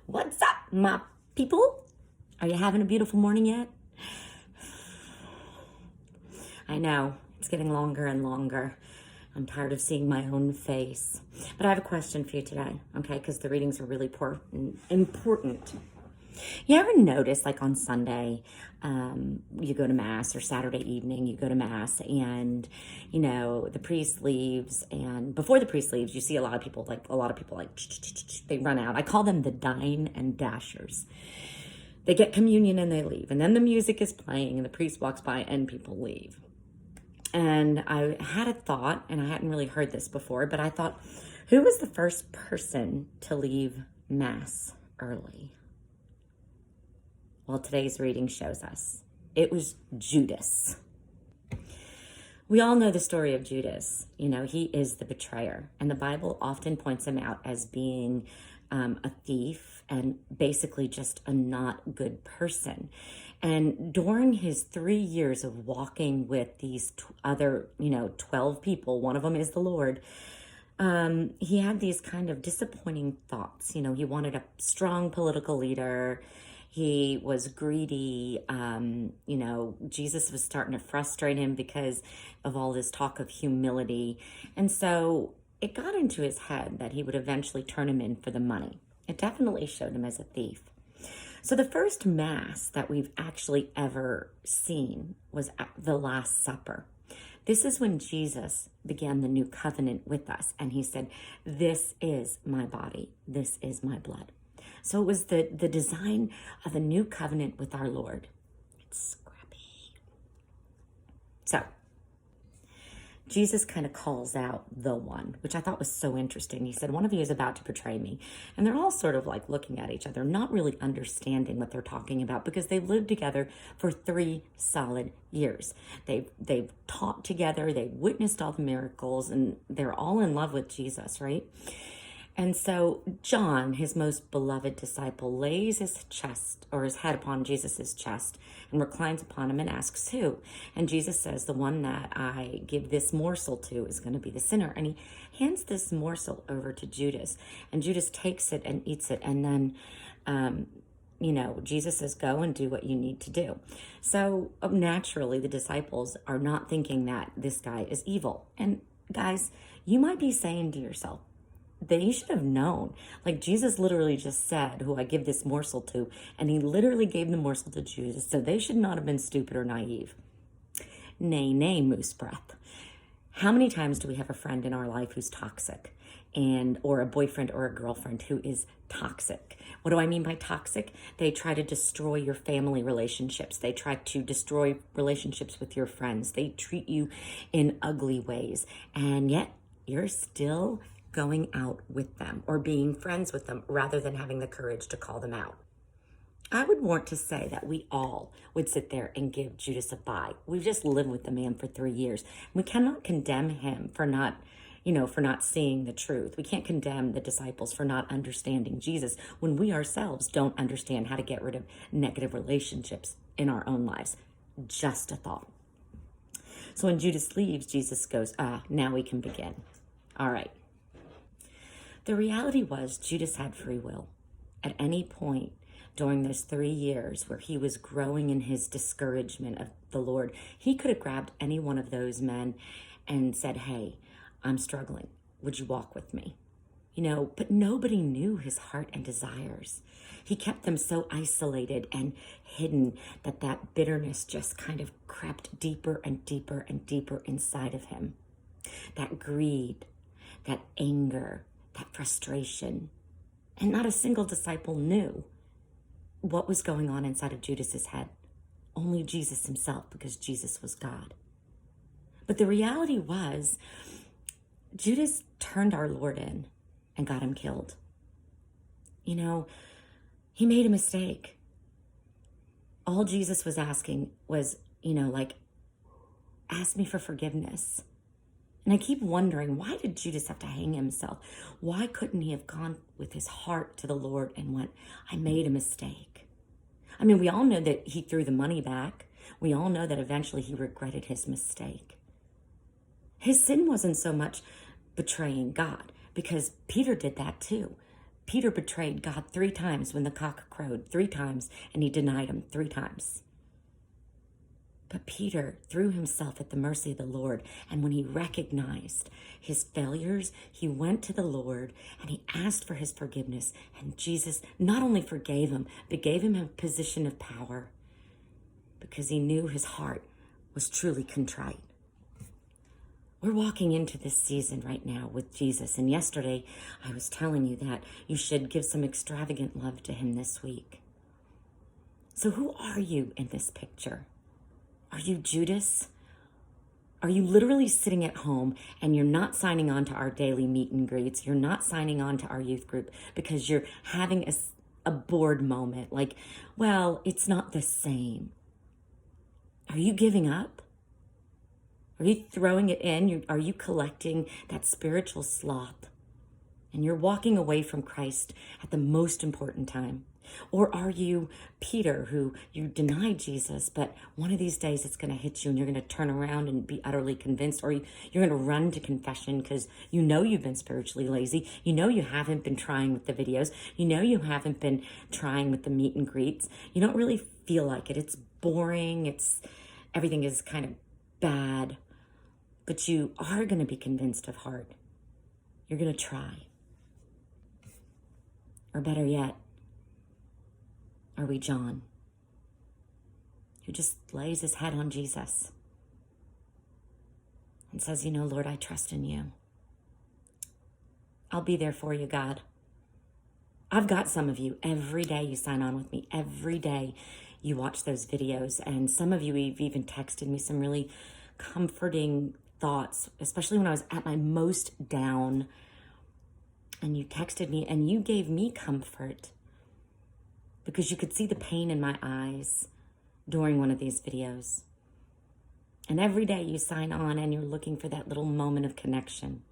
What's up, my people? Are you having a beautiful morning yet? I know, it's getting longer and longer. I'm tired of seeing my own face. But I have a question for you today, okay? Because the readings are really important. You ever notice, like on Sunday, you go to Mass, or Saturday evening, you go to Mass, and, the priest leaves, and before the priest leaves, you see a lot of people, they run out. I call them the dine and dashers. They get communion and they leave, and then the music is playing, and the priest walks by, and people leave. And I had a thought, and I hadn't really heard this before, but I thought, who was the first person to leave Mass early? Well, today's reading shows us it was Judas. We all know the story of Judas. He is the betrayer, and the Bible often points him out as being a thief and basically just a not good person. And during his 3 years of walking with these other, 12 people, one of them is the Lord, he had these kind of disappointing thoughts. He wanted a strong political leader. He was greedy. Jesus was starting to frustrate him because of all this talk of humility. And so it got into his head that he would eventually turn him in for the money. It definitely showed him as a thief. So the first Mass that we've actually ever seen was at the Last Supper. This is when Jesus began the new covenant with us. And he said, "This is my body. This is my blood." So it was the design of a new covenant with our Lord. It's scrappy. So Jesus kind of calls out the one, which I thought was so interesting. He said, "One of you is about to betray me." And they're all sort of like looking at each other, not really understanding what they're talking about, because they've lived together for 3 solid years. They've taught together, they've witnessed all the miracles, and they're all in love with Jesus, right? And so John, his most beloved disciple, lays his chest or his head upon Jesus's chest and reclines upon him and asks who. And Jesus says, "The one that I give this morsel to is going to be the sinner." And he hands this morsel over to Judas. And Judas takes it and eats it. And then, Jesus says, "Go and do what you need to do." So naturally, the disciples are not thinking that this guy is evil. And guys, you might be saying to yourself, they should have known. Like, Jesus literally just said, "Who I give this morsel to," and he literally gave the morsel to Judas, so they should not have been stupid or naive. Nay, nay, moose breath. How many times do we have a friend in our life who's toxic, or a boyfriend or a girlfriend who is toxic? What do I mean by toxic? They try to destroy your family relationships. They try to destroy relationships with your friends. They treat you in ugly ways, and yet you're still going out with them or being friends with them rather than having the courage to call them out. I would want to say that we all would sit there and give Judas a bye. We've just lived with the man for 3 years. We cannot condemn him for not seeing the truth. We can't condemn the disciples for not understanding Jesus when we ourselves don't understand how to get rid of negative relationships in our own lives. Just a thought. So when Judas leaves, Jesus goes, now we can begin. All right. The reality was Judas had free will. At any point during those 3 years where he was growing in his discouragement of the Lord, he could have grabbed any one of those men and said, "Hey, I'm struggling. Would you walk with me?" But nobody knew his heart and desires. He kept them so isolated and hidden that bitterness just kind of crept deeper and deeper and deeper inside of him. That greed, that anger, that frustration. And not a single disciple knew what was going on inside of Judas's head. Only Jesus himself, because Jesus was God. But the reality was, Judas turned our Lord in and got him killed. He made a mistake. All Jesus was asking was, ask me for forgiveness. And I keep wondering, why did Judas have to hang himself? Why couldn't he have gone with his heart to the Lord and went, "I made a mistake"? I mean, we all know that he threw the money back. We all know that eventually he regretted his mistake. His sin wasn't so much betraying God, because Peter did that too. Peter betrayed God 3 times when the cock crowed, 3 times, and he denied him 3 times. But Peter threw himself at the mercy of the Lord, and when he recognized his failures, he went to the Lord and he asked for his forgiveness. And Jesus not only forgave him, but gave him a position of power because he knew his heart was truly contrite. We're walking into this season right now with Jesus. And yesterday, I was telling you that you should give some extravagant love to him this week. So who are you in this picture? Are you Judas? Are you literally sitting at home and you're not signing on to our daily meet and greets? You're not signing on to our youth group because you're having a bored moment. Like, well, it's not the same. Are you giving up? Are you throwing it in? Are you collecting that spiritual sloth? And you're walking away from Christ at the most important time? Or are you Peter, who you denied Jesus, but one of these days it's going to hit you and you're going to turn around and be utterly convinced, or you're going to run to confession because you know you've been spiritually lazy. You know you haven't been trying with the videos. You know you haven't been trying with the meet and greets. You don't really feel like it. It's boring. Everything is kind of bad. But you are going to be convinced of heart. You're going to try. Or better yet, are we John, who just lays his head on Jesus and says, Lord, I trust in you. I'll be there for you, God. I've got some of you. Every day you sign on with me. Every day you watch those videos. And some of you have even texted me some really comforting thoughts, especially when I was at my most down. And you texted me and you gave me comfort because you could see the pain in my eyes during one of these videos. And every day you sign on and you're looking for that little moment of connection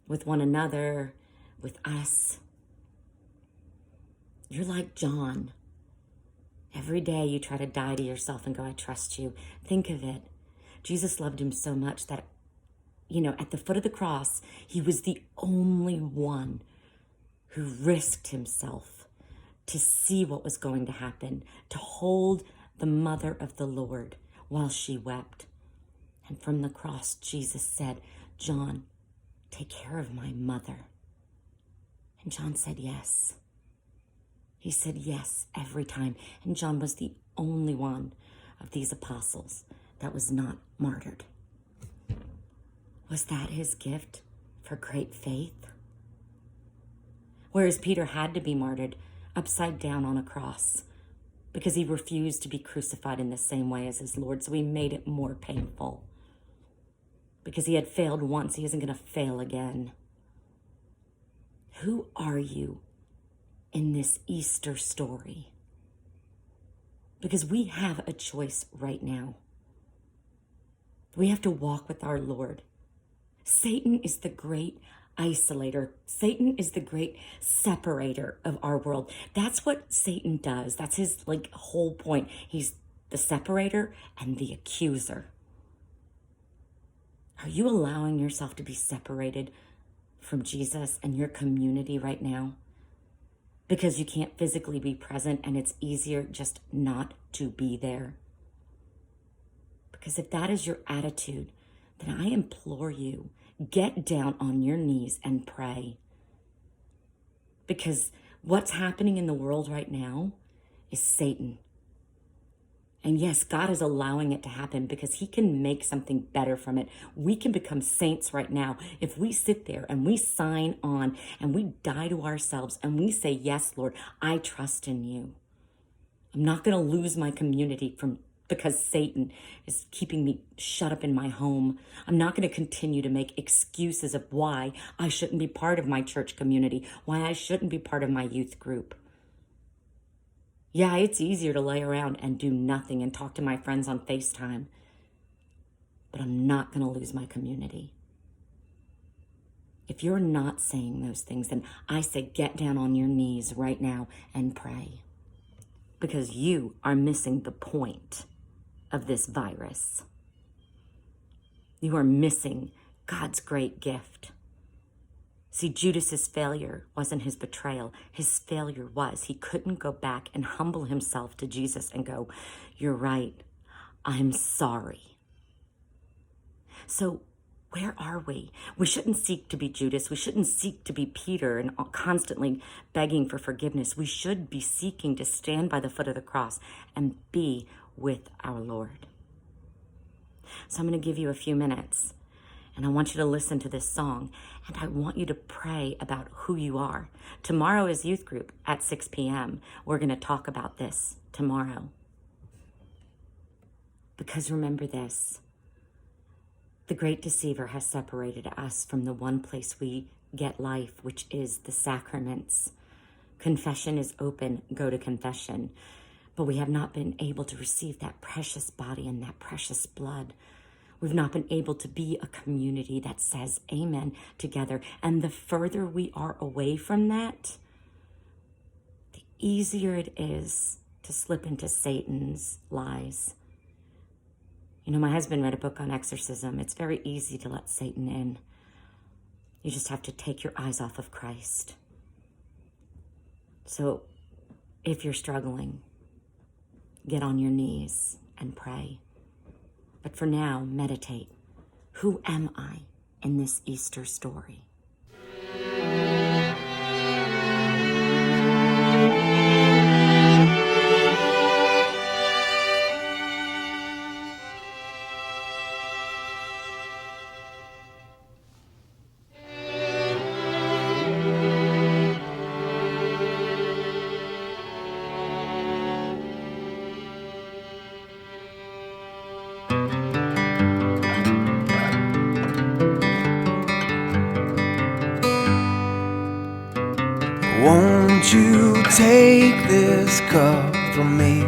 with one another, with us. You're like John. Every day you try to die to yourself and go, I trust you. Think of it. Jesus loved him so much that, at the foot of the cross, he was the only one who risked himself to see what was going to happen, to hold the mother of the Lord while she wept. And from the cross, Jesus said, John, take care of my mother. And John said, yes. He said yes every time. And John was the only one of these apostles that was not martyred. Was that his gift for great faith? Whereas Peter had to be martyred upside down on a cross because he refused to be crucified in the same way as his Lord. So he made it more painful. Because he had failed once, he isn't going to fail again. Who are you in this Easter story? Because we have a choice right now. We have to walk with our Lord. Satan is the great isolator. Satan is the great separator of our world. That's what Satan does. That's his whole point. He's the separator and the accuser. Are you allowing yourself to be separated from Jesus and your community right now? Because you can't physically be present and it's easier just not to be there. Because if that is your attitude, then I implore you, get down on your knees and pray. Because what's happening in the world right now is Satan. And yes, God is allowing it to happen because he can make something better from it. We can become saints right now if we sit there and we sign on and we die to ourselves and we say, yes, Lord, I trust in you. I'm not going to lose my community because Satan is keeping me shut up in my home. I'm not going to continue to make excuses of why I shouldn't be part of my church community, why I shouldn't be part of my youth group. Yeah, it's easier to lay around and do nothing and talk to my friends on FaceTime, but I'm not going to lose my community. If you're not saying those things, then I say get down on your knees right now and pray, because you are missing the point of this virus. You are missing God's great gift. See, Judas's failure wasn't his betrayal. His failure was he couldn't go back and humble himself to Jesus and go, "You're right. I'm sorry." So where are we? We shouldn't seek to be Judas. We shouldn't seek to be Peter and constantly begging for forgiveness. We should be seeking to stand by the foot of the cross and be with our Lord. So I'm going to give you a few minutes, and I want you to listen to this song, and I want you to pray about who you are. Tomorrow is youth group at 6 p.m. We're going to talk about this tomorrow. Because remember this, the great deceiver has separated us from the one place we get life, which is the sacraments. Confession is open, go to confession. But we have not been able to receive that precious body and that precious blood. We've not been able to be a community that says amen together. And the further we are away from that, the easier it is to slip into Satan's lies. You know, my husband read a book on exorcism. It's very easy to let Satan in. You just have to take your eyes off of Christ. So if you're struggling, get on your knees and pray. But for now, meditate. Who am I in this Easter story? Won't you take this cup from me?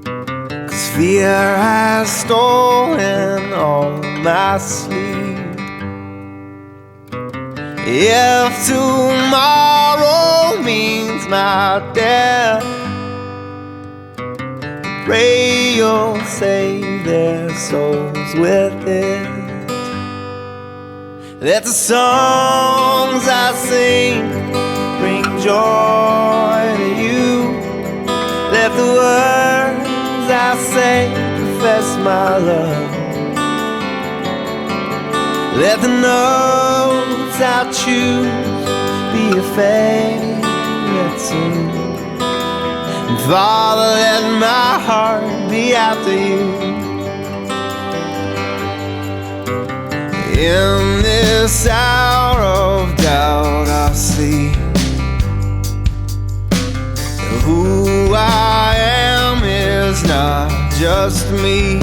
'Cause fear has stolen all my sleep. If tomorrow means my death, pray you'll save their souls with it. Let the songs I sing bring joy to you. Let the words I say confess my love. Let the notes I choose be your favorite tune. And Father, let my heart be after you. In this hour of doubt I see that who I am is not just me.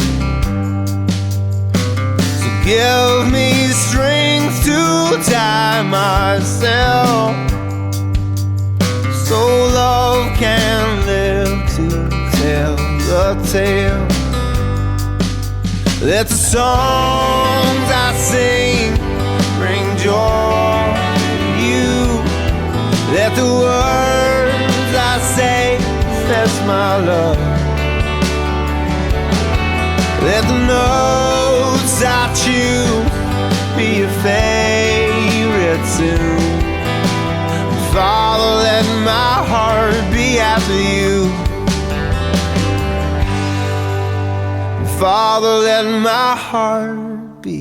So give me strength to tie myself, so love can live to tell the tale. Let the songs I sing bring joy to you. Let the words I say confess my love. Let the notes I choose be your favorite tune. Father, let my heart be after you. Father, let my heart be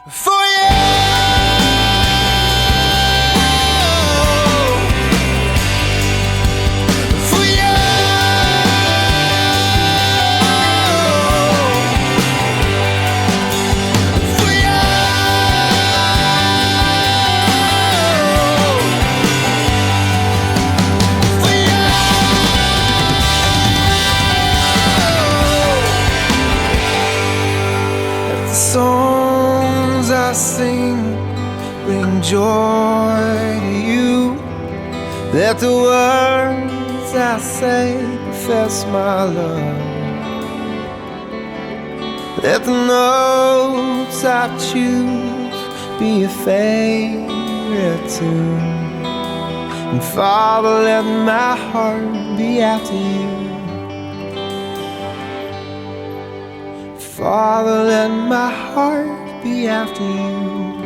for you. For you. For you. For you. Let the songs I sing bring joy to you. Let the words I say confess my love. Let the notes I choose be your favorite tune. And Father, let my heart be after you. Father, let my heart be after you.